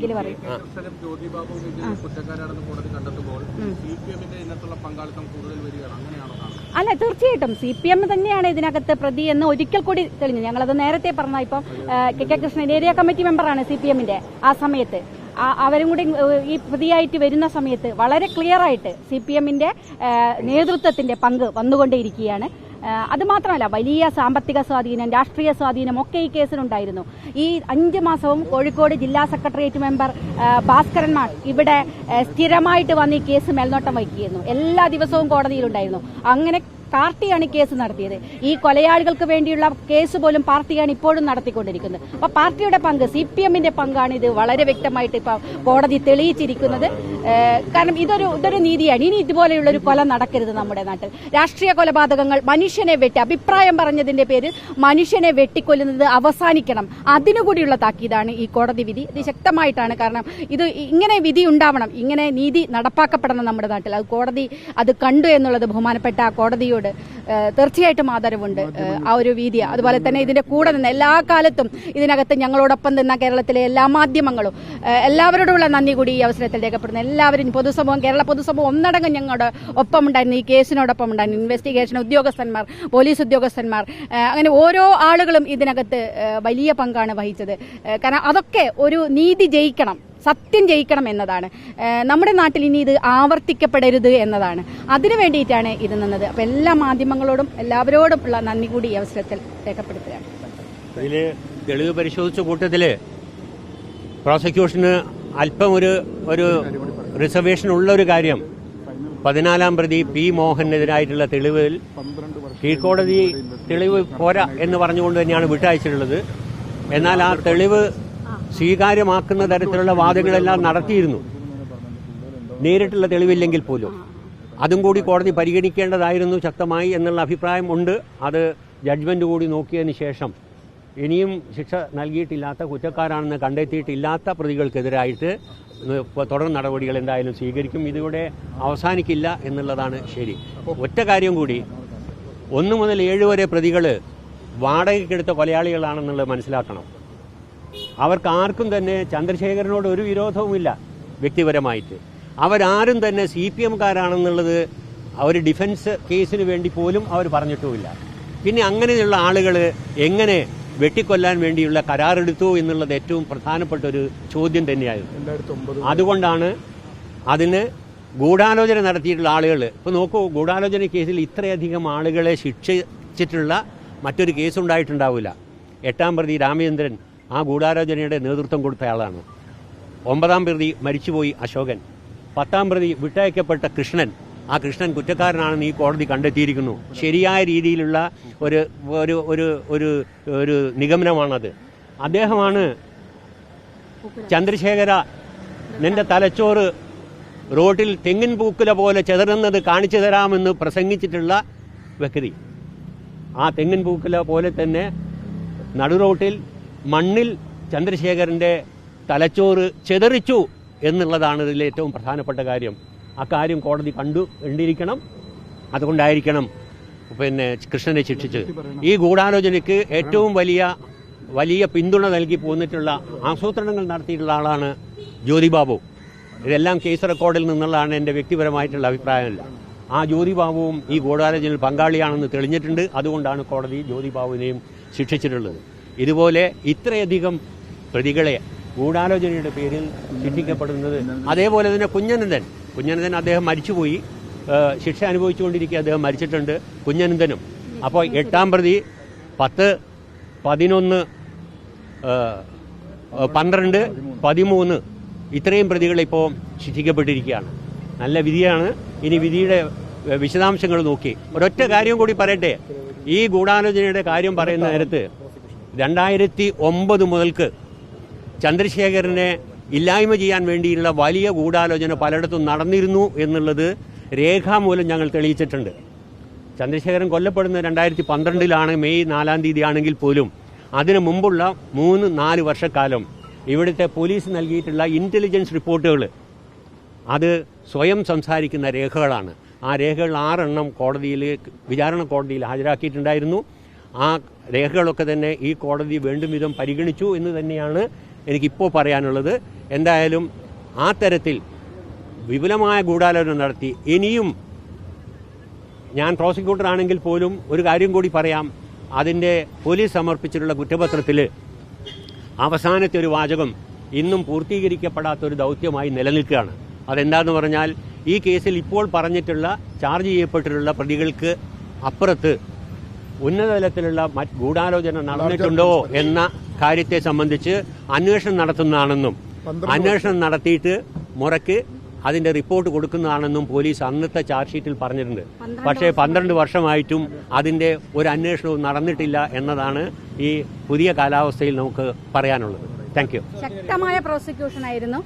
വക്കീൽ പറയും. അല്ല, തീർച്ചയായിട്ടും CPM തന്നെയാണ് ഇതിനകത്ത് പ്രതി എന്ന് ഒരിക്കൽ കൂടി തെളിഞ്ഞു. ഞങ്ങളത് നേരത്തെ പറഞ്ഞ ഇപ്പം കെ കൃഷ്ണൻ ഏരിയ കമ്മിറ്റി മെമ്പറാണ് CPMന്റെ ആ സമയത്ത്. അവരും കൂടി ഈ പ്രതിയായിട്ട് വരുന്ന സമയത്ത് വളരെ ക്ലിയർ ആയിട്ട് CPMന്റെ നേതൃത്വത്തിന്റെ പങ്ക് വന്നുകൊണ്ടേയിരിക്കുകയാണ്. അതുമാത്രമല്ല, വലിയ സാമ്പത്തിക സ്വാധീനം, രാഷ്ട്രീയ സ്വാധീനം ഒക്കെ ഈ കേസിനുണ്ടായിരുന്നു. ഈ 5 മാസവും കോഴിക്കോട് ജില്ലാ സെക്രട്ടേറിയറ്റ് മെമ്പർ ഭാസ്കരൻ മാഷ് ഇവിടെ സ്ഥിരമായിട്ട് വന്ന് ഈ കേസ് മേൽനോട്ടം വഹിക്കുകയായിരുന്നു. എല്ലാ ദിവസവും കോടതിയിലുണ്ടായിരുന്നു. അങ്ങനെ പാർട്ടിയാണ് കേസ് നടത്തിയത്. ഈ കൊലയാളികൾക്ക് വേണ്ടിയുള്ള കേസ് പോലും പാർട്ടിയാണ് ഇപ്പോഴും നടത്തിക്കൊണ്ടിരിക്കുന്നത്. അപ്പൊ പാർട്ടിയുടെ പങ്ക്, CPMന്റെ പങ്കാണ് ഇത് വളരെ വ്യക്തമായിട്ട് ഇപ്പൊ കോടതി തെളിയിച്ചിരിക്കുന്നത്. കാരണം ഇതൊരു നീതിയാണ്. ഇനി ഇതുപോലെയുള്ള ഒരു കൊല നടക്കരുത് നമ്മുടെ നാട്ടിൽ. രാഷ്ട്രീയ കൊലപാതകങ്ങൾ, മനുഷ്യനെ അഭിപ്രായം പറഞ്ഞതിന്റെ പേരിൽ മനുഷ്യനെ വെട്ടിക്കൊല്ലുന്നത് അവസാനിക്കണം. അതിനുകൂടിയുള്ള താക്കീതാണ് ഈ കോടതി വിധി. ഇത് ശക്തമായിട്ടാണ്. കാരണം ഇത് ഇങ്ങനെ വിധി ഉണ്ടാവണം, ഇങ്ങനെ നീതി നടപ്പാക്കപ്പെടണം നമ്മുടെ നാട്ടിൽ. അത് കോടതി അത് കണ്ടു എന്നുള്ളത് ബഹുമാനപ്പെട്ട കോടതിയോട് തീർച്ചയായിട്ടും ആദരവുണ്ട്. ആ ഒരു വീതി, അതുപോലെ തന്നെ ഇതിന്റെ കൂടെ നിന്ന് എല്ലാ കാലത്തും ഇതിനകത്ത് ഞങ്ങളോടൊപ്പം നിന്ന കേരളത്തിലെ എല്ലാ മാധ്യമങ്ങളും എല്ലാവരോടുള്ള നന്ദി കൂടി ഈ അവസരത്തിൽ രേഖപ്പെടുന്നു. എല്ലാവരും പൊതുസമൂഹം, കേരള പൊതുസമൂഹം ഒന്നടങ്കം ഞങ്ങളുടെ ഒപ്പം ഉണ്ടായിരുന്നു. ഈ കേസിനോടൊപ്പം ഉണ്ടായിരുന്നു. ഇൻവെസ്റ്റിഗേഷൻ ഉദ്യോഗസ്ഥന്മാർ, പോലീസ് ഉദ്യോഗസ്ഥന്മാർ, അങ്ങനെ ഓരോ ആളുകളും ഇതിനകത്ത് വലിയ പങ്കാണ് വഹിച്ചത്. കാരണം അതൊക്കെ ഒരു നീതി ജയിക്കണം, സത്യം ജയിക്കണം എന്നതാണ്. നമ്മുടെ നാട്ടിൽ ഇനി ഇത് ആവർത്തിക്കപ്പെടരുത് എന്നതാണ്. അതിനു വേണ്ടിയിട്ടാണ് ഇത് നിന്നത്. അപ്പം എല്ലാ മാധ്യമങ്ങളോടും എല്ലാവരോടും ഉള്ള നന്ദി കൂടി ഈ അവസരത്തിൽ രേഖപ്പെടുത്തുകയാണ്. ഇതിൽ തെളിവ് പരിശോധിച്ച കൂട്ടത്തിൽ പ്രോസിക്യൂഷന് അല്പം ഒരു റിസർവേഷൻ ഉള്ള ഒരു കാര്യം, 14-ാം പ്രതി P. മോഹനെതിരായിട്ടുള്ള തെളിവിൽ കീഴ്ക്കോടതി തെളിവ് പോരാ എന്ന് പറഞ്ഞുകൊണ്ട് തന്നെയാണ് വിട്ടയച്ചിട്ടുള്ളത്. എന്നാൽ ആ തെളിവ് സ്വീകാര്യമാക്കുന്ന തരത്തിലുള്ള വാദങ്ങളെല്ലാം നടത്തിയിരുന്നു, നേരിട്ടുള്ള തെളിവില്ലെങ്കിൽ പോലും. അതും കൂടി കോടതി പരിഗണിക്കേണ്ടതായിരുന്നു ശക്തമായി എന്നുള്ള അഭിപ്രായം ഉണ്ട്. അത് ജഡ്ജ്മെന്റ് കൂടി നോക്കിയതിന് ശേഷം ഇനിയും ശിക്ഷ നൽകിയിട്ടില്ലാത്ത, കുറ്റക്കാരാണെന്ന് കണ്ടെത്തിയിട്ടില്ലാത്ത പ്രതികൾക്കെതിരായിട്ട് തുടർ നടപടികൾ എന്തായാലും സ്വീകരിക്കും. ഇതിവിടെ അവസാനിക്കില്ല എന്നുള്ളതാണ് ശരി. ഒറ്റ കാര്യം കൂടി, 1 മുതൽ 7 വരെ പ്രതികൾ വാടകയ്ക്കെടുത്ത കൊലയാളികളാണെന്നുള്ളത് മനസ്സിലാക്കണം. അവർക്ക് ആർക്കും തന്നെ ചന്ദ്രശേഖരനോട് ഒരു വിരോധവുമില്ല വ്യക്തിപരമായിട്ട്. അവരാരും തന്നെ CPMകാരാണെന്നുള്ളത് അവർ ഡിഫൻസ് കേസിന് വേണ്ടി പോലും അവർ പറഞ്ഞിട്ടുമില്ല. പിന്നെ അങ്ങനെയുള്ള ആളുകൾ എങ്ങനെ വെട്ടിക്കൊല്ലാൻ വേണ്ടിയുള്ള കരാറെടുത്തു എന്നുള്ളത് ഏറ്റവും പ്രധാനപ്പെട്ട ഒരു ചോദ്യം തന്നെയായിരുന്നു. അതുകൊണ്ടാണ് അതിന് ഗൂഢാലോചന നടത്തിയിട്ടുള്ള ആളുകൾ, ഇപ്പോൾ നോക്കൂ, ഗൂഢാലോചന കേസിൽ ഇത്രയധികം ആളുകളെ ശിക്ഷിച്ചിട്ടുള്ള മറ്റൊരു കേസുണ്ടായിട്ടുണ്ടാവില്ല. 8-ാം പ്രതി രാമചന്ദ്രൻ ആ ഗൂഢാലോചനയുടെ നേതൃത്വം കൊടുത്തയാളാണ്. 9-ാം പ്രതി മരിച്ചുപോയി അശോകൻ. 10-ാം പ്രതി വിട്ടയക്കപ്പെട്ട കൃഷ്ണൻ, ആ കൃഷ്ണൻ കുറ്റക്കാരനാണെന്ന് ഈ കോടതി കണ്ടെത്തിയിരിക്കുന്നു. ശരിയായ രീതിയിലുള്ള ഒരു നിഗമനമാണത്. അദ്ദേഹമാണ് ചന്ദ്രശേഖര, നിന്റെ തലച്ചോറ് റോട്ടിൽ തെങ്ങിൻ പൂക്കുല പോലെ ചെതറുന്നത് കാണിച്ചു തരാമെന്ന് പ്രസംഗിച്ചിട്ടുള്ള വ്യക്തി. ആ തെങ്ങിൻ പൂക്കുല പോലെ തന്നെ നടുറോട്ടിൽ മണ്ണിൽ ചന്ദ്രശേഖരന്റെ തലച്ചോറ് ചെതറിച്ചു എന്നുള്ളതാണ് ഇതിലെ ഏറ്റവും പ്രധാനപ്പെട്ട കാര്യം. അക്കാര്യം കോടതി കണ്ടിരിക്കണം. അതുകൊണ്ടായിരിക്കണം കൃഷ്ണനെ ശിക്ഷിച്ചത്. ഈ ഗൂഢാലോചനയ്ക്ക് ഏറ്റവും വലിയ പിന്തുണ നൽകി പോന്നിട്ടുള്ള, ആസൂത്രണങ്ങൾ നടത്തിയിട്ടുള്ള ആളാണ് ജ്യോതിബാബു. ഇതെല്ലാം കേസ് റെക്കോർഡിൽ നിന്നുള്ളതാണ്, എൻ്റെ വ്യക്തിപരമായിട്ടുള്ള അഭിപ്രായമല്ല. ആ ജ്യോതിബാബുവും ഈ ഗൂഢാലോചനയിൽ പങ്കാളിയാണെന്ന് തെളിഞ്ഞിട്ടുണ്ട്. അതുകൊണ്ടാണ് കോടതി ജ്യോതിബാബുവിനെയും ശിക്ഷിച്ചിട്ടുള്ളത്. ഇതുപോലെ ഇത്രയധികം പ്രതികളെ ഗൂഢാലോചനയുടെ പേരിൽ ശിക്ഷിക്കപ്പെടുന്നത്. അതേപോലെ തന്നെ കുഞ്ഞനന്ദൻ അദ്ദേഹം മരിച്ചുപോയി, ശിക്ഷ അനുഭവിച്ചുകൊണ്ടിരിക്കുക, അദ്ദേഹം മരിച്ചിട്ടുണ്ട്, കുഞ്ഞനന്ദനും. അപ്പോൾ 8-ാം പ്രതി 10, 11, 12, 13 ഇത്രയും പ്രതികളിപ്പോൾ ശിക്ഷിക്കപ്പെട്ടിരിക്കുകയാണ്. നല്ല വിധിയാണ്. ഇനി വിധിയുടെ വിശദാംശങ്ങൾ നോക്കി ഒരൊറ്റ കാര്യം കൂടി പറയട്ടെ. ഈ ഗൂഢാലോചനയുടെ കാര്യം പറയുന്ന നേരത്ത് 2009 മുതൽക്ക് ചന്ദ്രശേഖരനെ ഇല്ലായ്മ ചെയ്യാൻ വേണ്ടിയുള്ള വലിയ ഗൂഢാലോചന പലയിടത്തും നടന്നിരുന്നു എന്നുള്ളത് രേഖാമൂലം ഞങ്ങൾ തെളിയിച്ചിട്ടുണ്ട്. ചന്ദ്രശേഖരൻ കൊല്ലപ്പെടുന്നത് 2012 മെയ് 4-ാം തീയതി ആണെങ്കിൽ പോലും അതിനു മുമ്പുള്ള 3-4 വർഷക്കാലം ഇവിടുത്തെ പോലീസ് നൽകിയിട്ടുള്ള ഇൻ്റലിജൻസ് റിപ്പോർട്ടുകൾ അത് സ്വയം സംസാരിക്കുന്ന രേഖകളാണ്. ആ രേഖകൾ 6 എണ്ണം വിചാരണ കോടതിയിൽ ഹാജരാക്കിയിട്ടുണ്ടായിരുന്നു. ആ രേഖകളൊക്കെ തന്നെ ഈ കോടതി വേണ്ടും വിധം പരിഗണിച്ചു എന്ന് തന്നെയാണ് എനിക്കിപ്പോൾ പറയാനുള്ളത്. എന്തായാലും ആ തരത്തിൽ വിപുലമായ ഗൂഢാലോചന നടത്തി ഇനിയും ഞാൻ പ്രോസിക്യൂട്ടർ ആണെങ്കിൽ പോലും ഒരു കാര്യം കൂടി പറയാം. അതിൻ്റെ പോലീസ് സമർപ്പിച്ചിട്ടുള്ള കുറ്റപത്രത്തിൽ അവസാനത്തെ ഒരു വാചകം ഇന്നും പൂർത്തീകരിക്കപ്പെടാത്തൊരു ദൗത്യമായി നിലനിൽക്കുകയാണ്. അതെന്താന്ന് പറഞ്ഞാൽ ഈ കേസിൽ ഇപ്പോൾ പറഞ്ഞിട്ടുള്ള ചാർജ് ചെയ്യപ്പെട്ടിട്ടുള്ള പ്രതികൾക്ക് അപ്പുറത്ത് ഉന്നതതലത്തിലുള്ള ഗൂഢാലോചന നടന്നിട്ടുണ്ടോ എന്ന കാര്യത്തെ സംബന്ധിച്ച് അന്വേഷണം നടത്തുന്നതാണെന്നും അന്വേഷണം നടത്തിയിട്ട് മുറയ്ക്ക് അതിന്റെ റിപ്പോർട്ട് കൊടുക്കുന്നതാണെന്നും പോലീസ് അന്നത്തെ ചാർജ് ഷീറ്റിൽ പറഞ്ഞിട്ടുണ്ട്. പക്ഷേ 12 വർഷമായിട്ടും അതിന്റെ ഒരു അന്വേഷണവും നടന്നിട്ടില്ല എന്നതാണ് ഈ പുതിയ കാലാവസ്ഥയിൽ നമുക്ക് പറയാനുള്ളത്. Thank you. ശക്തമായ പ്രോസിക്യൂഷൻ ആയിരുന്നു.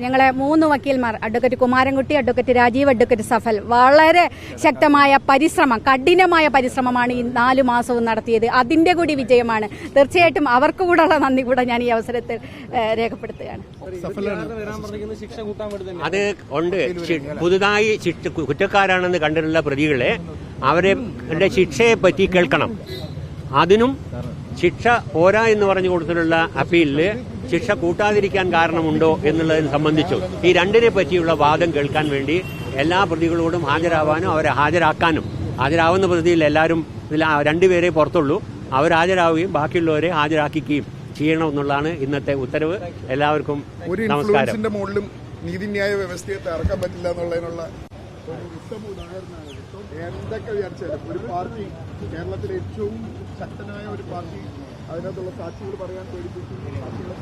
ഞങ്ങളെ 3 വക്കീൽമാർ, advocate Kumarankutty, advocate Rajeev, advocate Safal, വളരെ ശക്തമായ പരിശ്രമം, കഠിനമായ പരിശ്രമമാണ് ഈ 4 മാസവും നടത്തിയത്. അതിന്റെ കൂടി വിജയമാണ്. തീർച്ചയായിട്ടും അവർക്ക് കൂടെയുള്ള നന്ദി കൂടെ ഞാൻ ഈ അവസരത്തിൽ രേഖപ്പെടുത്തുകയാണ്. അത് ഉണ്ട്. പുതുതായി കുറ്റക്കാരാണെന്ന് കണ്ടിട്ടുള്ള പ്രതികളെ അവരുടെ ശിക്ഷയെ പറ്റി കേൾക്കണം. അതിനും ശിക്ഷ പോരാ എന്ന് പറഞ്ഞു കൊടുത്തിട്ടുള്ള അപ്പീലില് ശിക്ഷ കൂട്ടാതിരിക്കാൻ കാരണമുണ്ടോ എന്നുള്ളതിനെ സംബന്ധിച്ചു ഈ രണ്ടിനെ പറ്റിയുള്ള വാദം കേൾക്കാൻ വേണ്ടി എല്ലാ പ്രതികളോടും ഹാജരാവാനും അവരെ ഹാജരാവുന്ന പ്രതിയിൽ എല്ലാവരും ഇതിൽ 2 പേരെ പുറത്തുള്ളൂ. അവർ ഹാജരാവുകയും ബാക്കിയുള്ളവരെ ഹാജരാക്കുകയും ചെയ്യണമെന്നുള്ളതാണ് ഇന്നത്തെ ഉത്തരവ്. എല്ലാവർക്കും നമസ്കാരം. നീതിന്യായ വ്യവസ്ഥയെ തകർക്കാൻ പറ്റില്ല എന്നുള്ളതിനുള്ള ഒരു ഉത്തമ ഉദാഹരണമാണ്. എന്തൊക്കെ വിചാരിച്ചാലും ഒരു പാർട്ടി, കേരളത്തിലെ ഏറ്റവും ശക്തനായ ഒരു പാർട്ടി, അതിനകത്തുള്ള സാക്ഷികൾ പറയാൻ പേടിപ്പിക്കും, സാക്ഷികളെ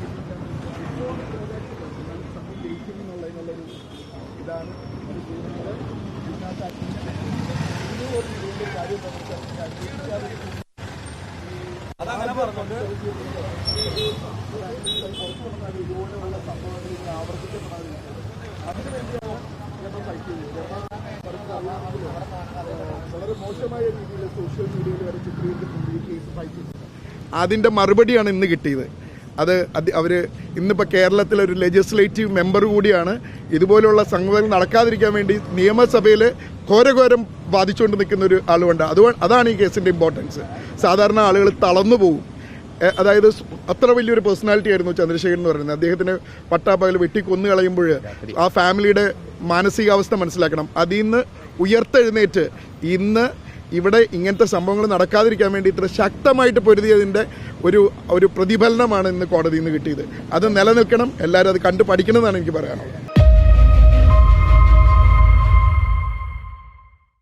ജയിക്കുമെന്നുള്ളതിനുള്ളൊരു ഇതാണ് അത് ചെയ്യുന്നത്. ഇതിനകത്ത് കാര്യം ഇതുപോലെയുള്ള സംഭവങ്ങൾ ആവർത്തിക്കപ്പെടാതിരിക്കും. അതിനുവേണ്ടിയാണ് ഞങ്ങൾ ഫൈറ്റ് ചെയ്യുന്നത്. വളരെ മോശമായ രീതിയിൽ സോഷ്യൽ മീഡിയയിൽ വരെ ചിത്രീകരിച്ചിട്ടുണ്ട് ഈ കേസ് ഫൈറ്റ് ചെയ്യുന്നത്. അതിന്റെ മറുപടിയാണ് ഇന്ന് കിട്ടിയത്. അത് അവര് ഇന്നിപ്പോൾ കേരളത്തിലെ ഒരു ലെജിസ്ലേറ്റീവ് മെമ്പർ കൂടിയാണ്. ഇതുപോലുള്ള സംഗതികൾ നടക്കാതിരിക്കാൻ വേണ്ടി നിയമസഭയിൽ ഘോരഘോരം വാദിച്ചുകൊണ്ട് നിൽക്കുന്ന ഒരു ആളുണ്ട്. അതാണ് ഈ കേസിന്റെ ഇമ്പോർട്ടൻസ്. സാധാരണ ആളുകൾ തളർന്നു പോകും. അതായത് അത്ര വലിയൊരു പേഴ്സണാലിറ്റി ആയിരുന്നു ചന്ദ്രശേഖരൻ എന്ന് പറയുന്നത്. അദ്ദേഹത്തിന് പട്ടാപ്പകൽ വെട്ടിക്കൊന്നു കളയുമ്പോൾ ആ ഫാമിലിയുടെ മാനസികാവസ്ഥ മനസ്സിലാക്കണം. അതിൽ നിന്ന് ഉയർത്തെഴുന്നേറ്റ് ഇന്ന് ഇവിടെ ഇങ്ങനത്തെ സംഭവങ്ങൾ നടക്കാതിരിക്കാൻ വേണ്ടി ഇത്ര ശക്തമായിട്ട് പൊരുതിയതിൻ്റെ ഒരു പ്രതിഫലനമാണ് ഇന്ന് കോടതിയിൽ നിന്ന് കിട്ടിയത്. അത് നിലനിൽക്കണം. എല്ലാവരും അത് കണ്ടു പഠിക്കണമെന്നാണ് എനിക്ക് പറയാനുള്ളത്.